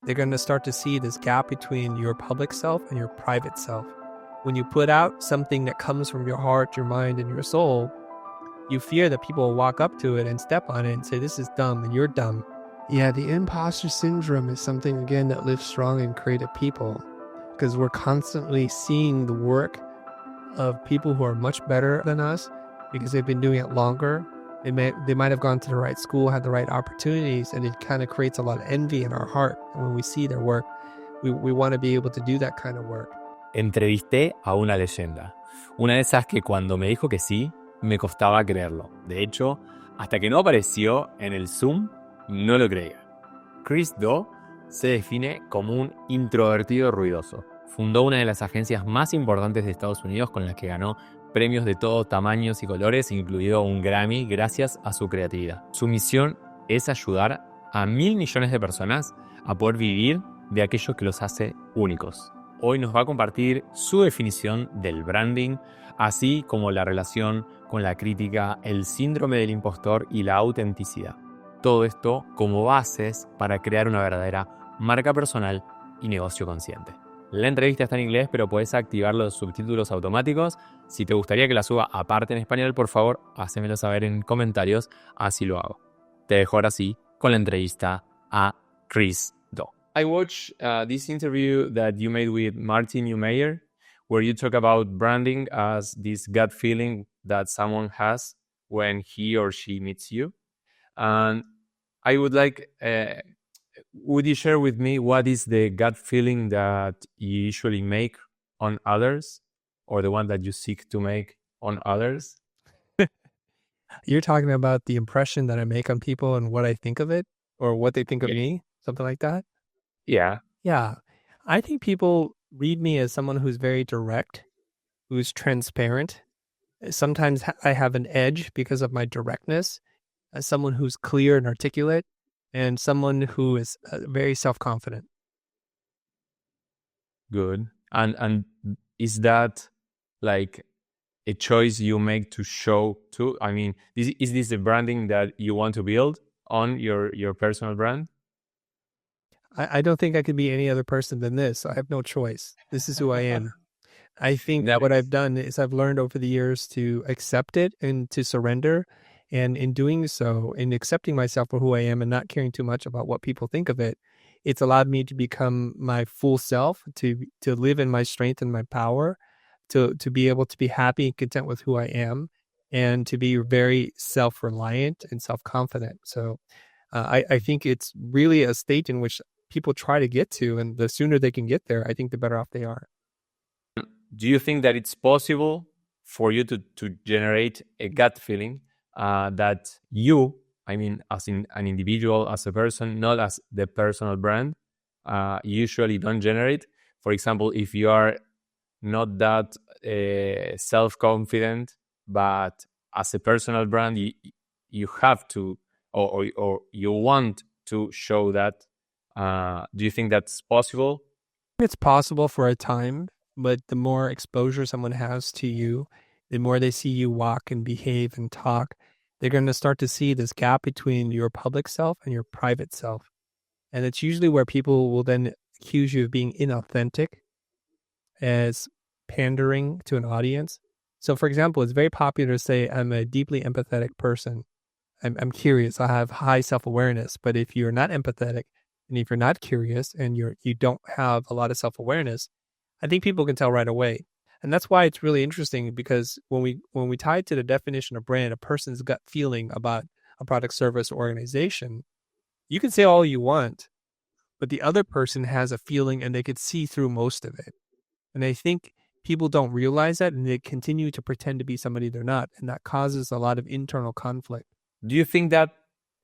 they're going to start to see this gap between your public self and your private self. When you put out something that comes from your heart, your mind, and your soul, you fear that people will walk up to it and step on it and say, this is dumb and you're dumb. Yeah, the imposter syndrome is something, again, that lives strong in creative people because we're constantly seeing the work of people who are much better than us because they've been doing it longer. They might have gone to the right school, had the right opportunities, and it kind of creates a lot of envy in our heart. And when we see their work, we want to be able to do that kind of work. Entrevisté a una leyenda. Una de esas que cuando me dijo que sí, me costaba creerlo. De hecho, hasta que no apareció en el Zoom, no lo creía. Chris Do se define como un introvertido ruidoso. Fundó una de las agencias más importantes de Estados Unidos con las que ganó premios de todos tamaños y colores, incluido un Grammy, gracias a su creatividad. Su misión es ayudar a 1.000 millones de personas a poder vivir de aquello que los hace únicos. Hoy nos va a compartir su definición del branding, así como la relación con la crítica, el síndrome del impostor y la autenticidad. Todo esto como bases para crear una verdadera marca personal y negocio consciente. La entrevista está en inglés, pero puedes activar los subtítulos automáticos. Si te gustaría que la suba aparte en español, por favor, házmelo saber en comentarios, así lo hago. Te dejo ahora sí con la entrevista a Chris Do. I watched this interview that you made with Martin Neumeyer, where you talk about branding as this gut feeling that someone has when he or she meets you. And I would like... would you share with me what is the gut feeling that you usually make on others, or the one that you seek to make on others? You're talking about the impression that I make on people and what I think of it, or what they think of me, something like that? Yeah. Yeah. I think people read me as someone who's very direct, who's transparent. Sometimes I have an edge because of my directness, as someone who's clear and articulate, and someone who is very self-confident. Good. And is that like a choice you make to show too? I mean, is this the branding that you want to build on your personal brand? I don't think I could be any other person than this. I have no choice. This is who I am. I think that what I've done is I've learned over the years to accept it and to surrender. And in doing so, in accepting myself for who I am and not caring too much about what people think of it, it's allowed me to become my full self, to live in my strength and my power, to be able to be happy and content with who I am, and to be very self-reliant and self-confident. So I think it's really a state in which people try to get to, and the sooner they can get there, I think the better off they are. Do you think that it's possible for you to generate a gut feeling that you, I mean, as in an individual, as a person, not as the personal brand, usually don't generate? For example, if you are not that self-confident, but as a personal brand, you have to, or you want to show that. Do you think that's possible? It's possible for a time, but the more exposure someone has to you, the more they see you walk and behave and talk, they're going to start to see this gap between your public self and your private self. And it's usually where people will then accuse you of being inauthentic, as pandering to an audience. So, for example, it's very popular to say, I'm a deeply empathetic person. I'm curious. I have high self-awareness. But if you're not empathetic, and if you're not curious, and you don't have a lot of self-awareness, I think people can tell right away. And that's why it's really interesting, because when we tie it to the definition of brand, a person's gut feeling about a product, service, or organization, you can say all you want, but the other person has a feeling and they could see through most of it. And I think people don't realize that, and they continue to pretend to be somebody they're not. And that causes a lot of internal conflict. Do you think that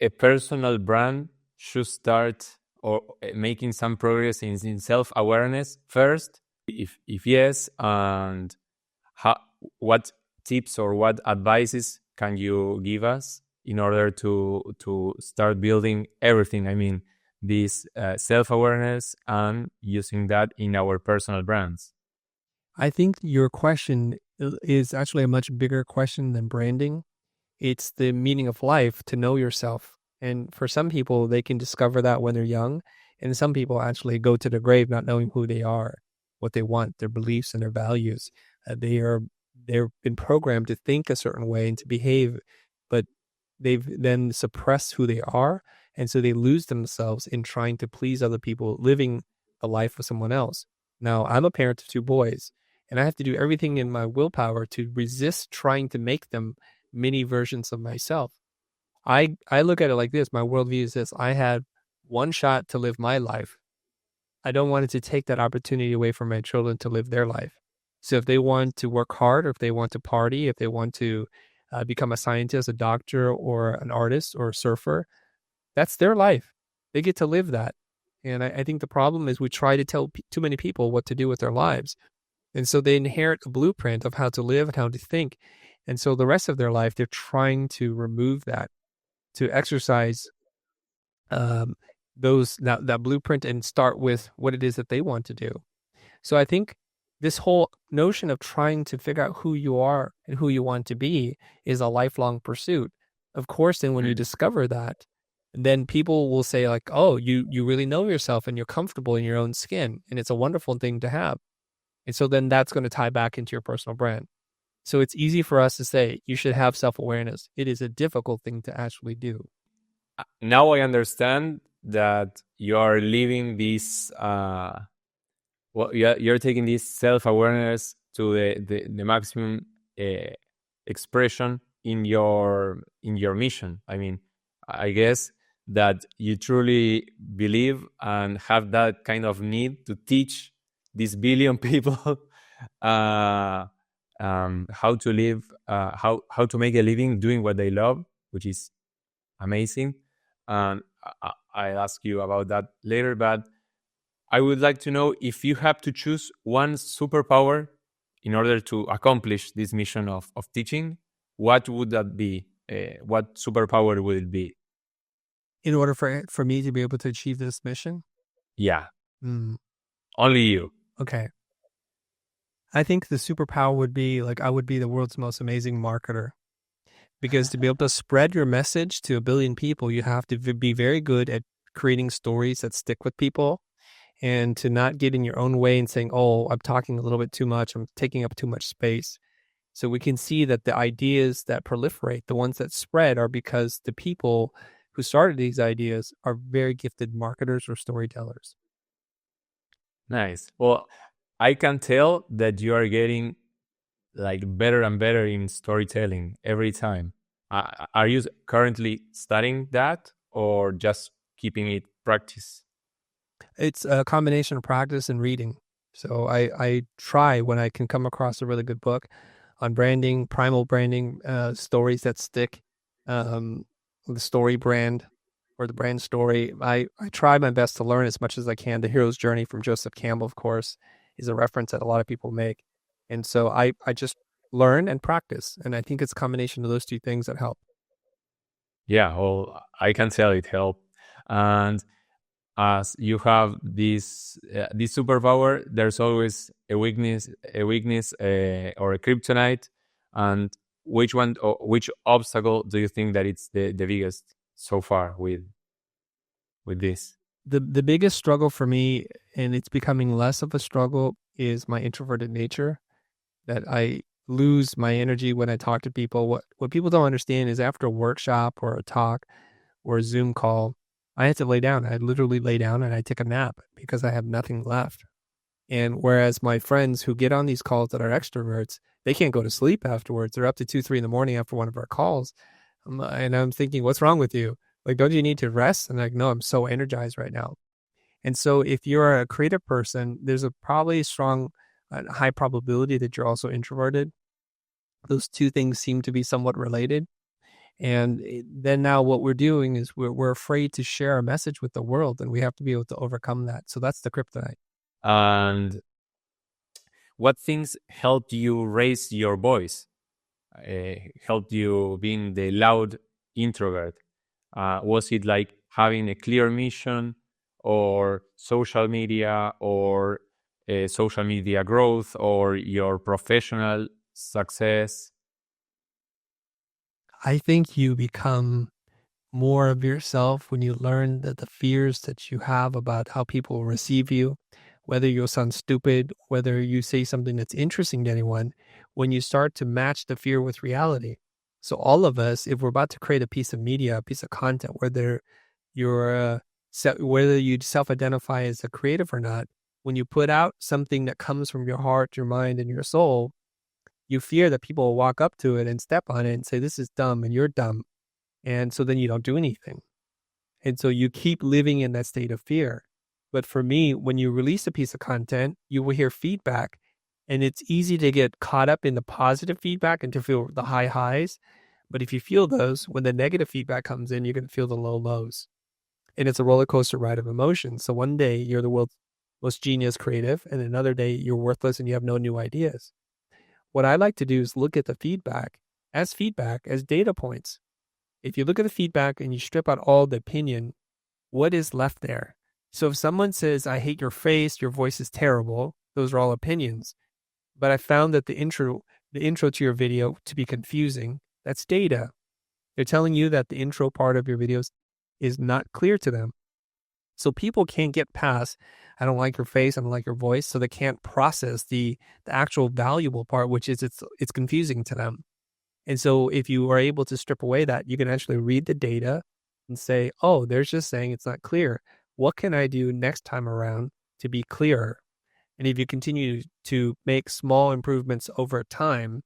a personal brand should start or making some progress in self-awareness first? If yes, and what tips or what advices can you give us in order to start building everything? I mean, this self-awareness and using that in our personal brands. I think your question is actually a much bigger question than branding. It's the meaning of life, to know yourself. And for some people, they can discover that when they're young, And some people actually go to the grave not knowing who they are, what they want, their beliefs and their values. They've been programmed to think a certain way and to behave, but they've then suppressed who they are. And so they lose themselves in trying to please other people, living a life of someone else. Now, I'm a parent of 2 boys, and I have to do everything in my willpower to resist trying to make them mini versions of myself. I look at it like this. My worldview is this. I had one shot to live my life. I don't want to take that opportunity away from my children to live their life. So if they want to work hard, or if they want to party, if they want to become a scientist, a doctor, or an artist, or a surfer, that's their life. They get to live that. And I think the problem is we try to tell too many people what to do with their lives. And so they inherit a blueprint of how to live and how to think. And so the rest of their life, they're trying to remove that, to exercise that blueprint and start with what it is that they want to do. So I think this whole notion of trying to figure out who you are and who you want to be is a lifelong pursuit. Of course, then when you discover that, then people will say like, oh, you really know yourself and you're comfortable in your own skin. And it's a wonderful thing to have. And so then that's going to tie back into your personal brand. So it's easy for us to say you should have self-awareness. It is a difficult thing to actually do. Now I understand that you are living this, you're taking this self-awareness to the maximum expression in your mission. I mean, I guess that you truly believe and have that kind of need to teach these billion people how to live, how to make a living doing what they love, which is amazing. And I'll ask you about that later, but I would like to know if you have to choose one superpower in order to accomplish this mission of teaching, what would that be? What superpower would it be? In order for me to be able to achieve this mission? Yeah. Only you. Okay. I think the superpower would be like I would be the world's most amazing marketer. Because to be able to spread your message to 1 billion people, you have to be very good at creating stories that stick with people and to not get in your own way and saying, oh, I'm talking a little bit too much. I'm taking up too much space. So we can see that the ideas that proliferate, the ones that spread, are because the people who started these ideas are very gifted marketers or storytellers. Nice. Well, I can tell that you are getting like better and better in storytelling every time. Are you currently studying that or just keeping it practice? It's a combination of practice and reading. So I try when I can come across a really good book on branding, primal branding, stories that stick, the story brand or the brand story. I try my best to learn as much as I can. The Hero's Journey from Joseph Campbell, of course, is a reference that a lot of people make. And so I just learn and practice. And I think it's a combination of those two things that help. Yeah, well, I can tell it helped. And as you have this superpower, there's always a weakness, or a kryptonite. And which one, or which obstacle do you think that it's the biggest so far with this? The biggest struggle for me, and it's becoming less of a struggle, is my introverted nature. That I lose my energy when I talk to people. What people don't understand is after a workshop or a talk or a Zoom call, I have to lay down. I literally lay down and I take a nap because I have nothing left. And whereas my friends who get on these calls that are extroverts, they can't go to sleep afterwards. They're up to 2, 3 in the morning after one of our calls. And I'm thinking, what's wrong with you? Like, don't you need to rest? And like, no, I'm so energized right now. And so if you're a creative person, there's a probably strong, high probability that you're also introverted. Those two things seem to be somewhat related. And then now what we're doing is we're afraid to share a message with the world, and we have to be able to overcome that. So that's the kryptonite. And what things helped you raise your voice? Helped you being the loud introvert? Was it like having a clear mission, or social media, or social media growth, or your professional success? I think you become more of yourself, when you learn that the fears that you have about how people will receive you, whether you'll sound stupid, whether you say something that's interesting to anyone, when you start to match the fear with reality. So all of us, if we're about to create a piece of media, a piece of content, whether you self-identify as a creative or not, when you put out something that comes from your heart, your mind, and your soul, you fear that people will walk up to it and step on it and say, this is dumb and you're dumb. And so then you don't do anything. And so you keep living in that state of fear. But for me, when you release a piece of content, you will hear feedback. And it's easy to get caught up in the positive feedback and to feel the high highs. But if you feel those, when the negative feedback comes in, you're going to feel the low lows. And it's a roller coaster ride of emotions. So one day you're the world's most genius creative, and another day you're worthless and you have no new ideas. What I like to do is look at the feedback as data points. If you look at the feedback and you strip out all the opinion, what is left there? So if someone says, I hate your face, your voice is terrible, those are all opinions. But I found that the intro to your video to be confusing, that's data. They're telling you that the intro part of your videos is not clear to them. So people can't get past, I don't like your face, I don't like your voice, so they can't process the actual valuable part, which is it's confusing to them. And so if you are able to strip away that, you can actually read the data and say, oh, they're just saying it's not clear. What can I do next time around to be clearer? And if you continue to make small improvements over time,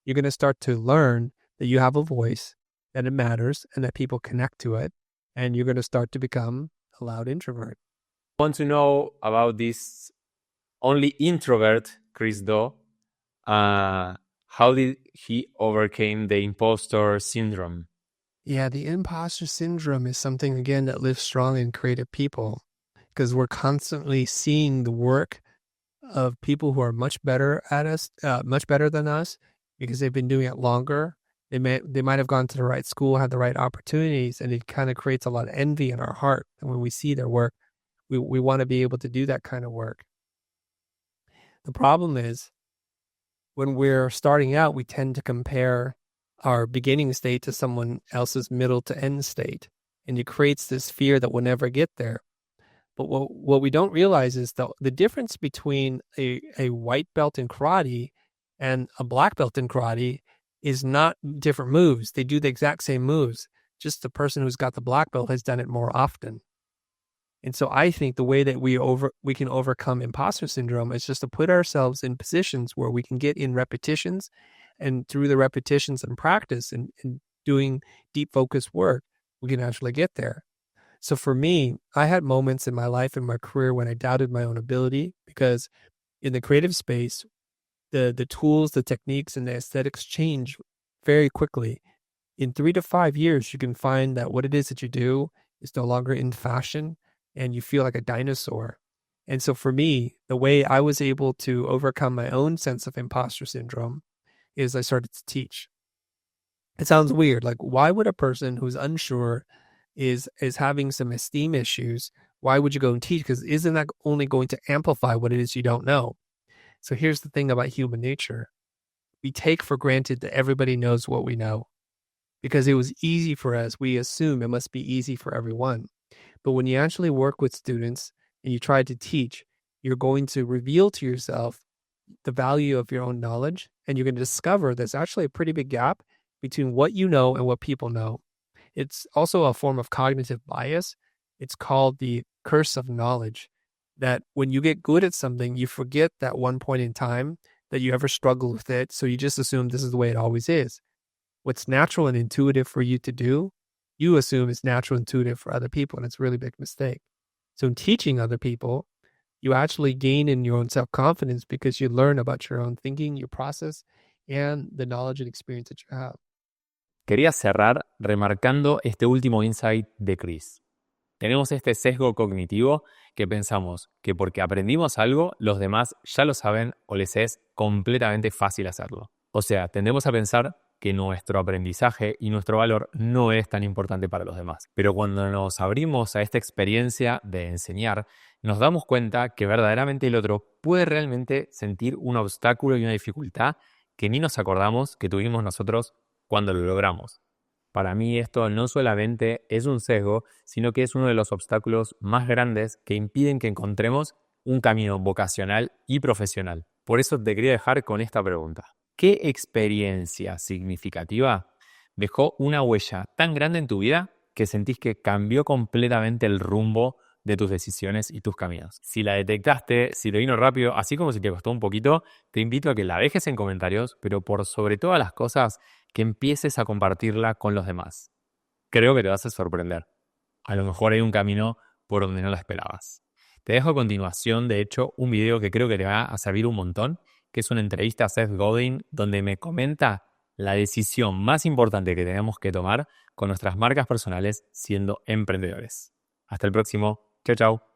you're going to start to learn that you have a voice, that it matters, and that people connect to it. And you're going to start to become a loud introvert. I want to know about this only introvert, Chris Do. How did he overcome the impostor syndrome? Yeah, the imposter syndrome is something, again, that lives strong in creative people, because we're constantly seeing the work of people who are much better than us, because they've been doing it longer. They might have gone to the right school, had the right opportunities, and it kind of creates a lot of envy in our heart. And when we see their work, we want to be able to do that kind of work. The problem is, when we're starting out, we tend to compare our beginning state to someone else's middle to end state. And it creates this fear that we'll never get there. But what we don't realize is the difference between a white belt in karate and a black belt in karate is not different moves. They do the exact same moves. Just the person who's got the black belt has done it more often. And so I think the way that we can overcome imposter syndrome is just to put ourselves in positions where we can get in repetitions, and through the repetitions and practice and doing deep focus work, we can actually get there. So for me, I had moments in my life and my career when I doubted my own ability, because in the creative space, the tools, the techniques, and the aesthetics change very quickly. In 3 to 5 years, you can find that what it is that you do is no longer in fashion, and you feel like a dinosaur. And so for me, the way I was able to overcome my own sense of imposter syndrome is I started to teach. It sounds weird. Like, why would a person who's unsure is having some esteem issues, why would you go and teach? Because isn't that only going to amplify what it is you don't know? So here's the thing about human nature. We take for granted that everybody knows what we know. Because it was easy for us, we assume it must be easy for everyone. But when you actually work with students and you try to teach, you're going to reveal to yourself the value of your own knowledge, and you're going to discover there's actually a pretty big gap between what you know and what people know. It's also a form of cognitive bias. It's called the curse of knowledge, that when you get good at something, you forget that one point in time that you ever struggled with it, so you just assume this is the way it always is. What's natural and intuitive for you to do, you assume is natural and intuitive for other people, and it's a really big mistake. So in teaching other people, you actually gain in your own self-confidence because you learn about your own thinking, your process, and the knowledge and experience that you have. Quería cerrar remarcando este último insight de Chris. Tenemos este sesgo cognitivo que pensamos que porque aprendimos algo, los demás ya lo saben o les es completamente fácil hacerlo. O sea, tendemos a pensar que nuestro aprendizaje y nuestro valor no es tan importante para los demás. Pero cuando nos abrimos a esta experiencia de enseñar, nos damos cuenta que verdaderamente el otro puede realmente sentir un obstáculo y una dificultad que ni nos acordamos que tuvimos nosotros cuando lo logramos. Para mí esto no solamente es un sesgo, sino que es uno de los obstáculos más grandes que impiden que encontremos un camino vocacional y profesional. Por eso te quería dejar con esta pregunta. ¿Qué experiencia significativa dejó una huella tan grande en tu vida que sentís que cambió completamente el rumbo de tus decisiones y tus caminos? Si la detectaste, si te vino rápido, así como si te costó un poquito, te invito a que la dejes en comentarios, pero por sobre todas las cosas, que empieces a compartirla con los demás. Creo que te vas a sorprender. A lo mejor hay un camino por donde no lo esperabas. Te dejo a continuación, de hecho, un video que creo que te va a servir un montón, que es una entrevista a Seth Godin, donde me comenta la decisión más importante que tenemos que tomar con nuestras marcas personales siendo emprendedores. Hasta el próximo. Chao, chao.